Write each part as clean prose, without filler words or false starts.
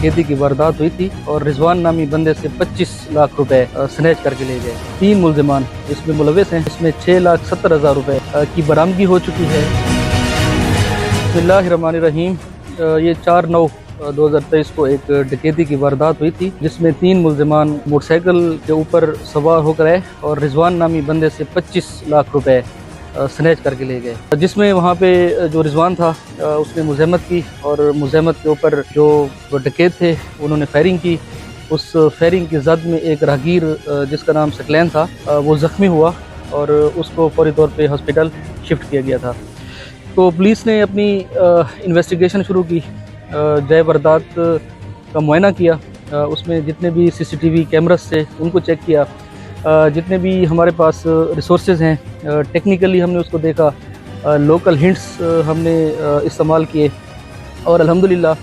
डकैती की वारदात हुई थी और रिजवान नामी बंदे से 25 लाख रुपए स्नैच करके ले गए। 3 मुलजिमान इसमें मुलविस हैं, इसमें 6,70,000 रुपए की बरामदगी हो चुकी है। बिस्मिल्लाहिर्रहमानिर्रहीम। ये 4/9/2023 को एक डकैती की वारदात हुई थी जिसमें 3 मुलजिमान मोटरसाइकिल के ऊपर सवार होकर आए और रिजवान नामी बंदे से 25 लाख रुपए स्नैच करके ले गए। जिसमें वहाँ पे जो रिजवान था उसने मुज़ाहमत की और मुज़ाहमत के ऊपर जो डकैत थे उन्होंने फायरिंग की। उस फायरिंग की जद में एक राहगीर जिसका नाम सकलैन था वो ज़ख्मी हुआ और उसको फौरी तौर पे हॉस्पिटल शिफ्ट किया गया था। तो पुलिस ने अपनी इन्वेस्टिगेशन शुरू की, जय वारदात का मुआयना किया, उसमें जितने भी CCTV कैमरास थे उनको चेक किया, जितने भी हमारे पास रिसोर्सेज हैं टेक्निकली हमने उसको देखा, लोकल हिंट्स हमने इस्तेमाल किए और अल्हम्दुलिल्लाह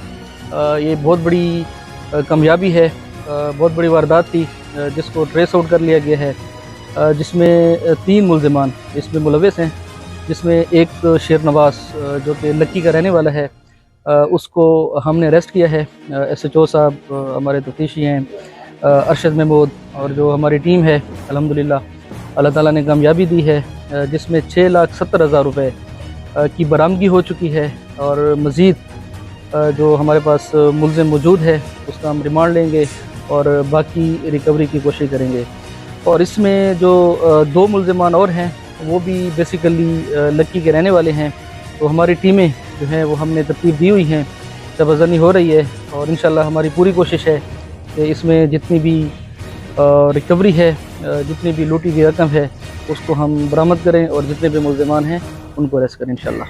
ये बहुत बड़ी कामयाबी है। बहुत बड़ी वारदात थी जिसको ट्रेस आउट कर लिया गया है, जिसमें 3 मुलजिमान इसमें मुलविस हैं, जिसमें एक शेर नवाज जो कि लक्की का रहने वाला है उसको हमने अरेस्ट किया है। SHO साहब हमारे तफ्तीशी हैं, अरशद महमूद और जो हमारी टीम है अल्हम्दुलिल्लाह अल्लाह ताला ने कामयाबी दी है, जिसमें 6,70,000 रुपए की बरामदगी हो चुकी है और मज़ीद जो हमारे पास मुलज़िम मौजूद है उसका हम रिमांड लेंगे और बाकी रिकवरी की कोशिश करेंगे। और इसमें जो 2 मुलजिमान और हैं वो भी बेसिकली लक्की के रहने वाले हैं। तो हमारी टीमें जो हैं वो हमने तरतीब दी हुई हैं, तबज़नी हो रही है और इंशाल्लाह हमारी पूरी कोशिश है कि इसमें जितनी भी रिकवरी है, जितनी भी लूटी हुई रकम है उसको हम बरामद करें और जितने भी मुलजिमान हैं उनको अरेस्ट करें इंशाल्लाह।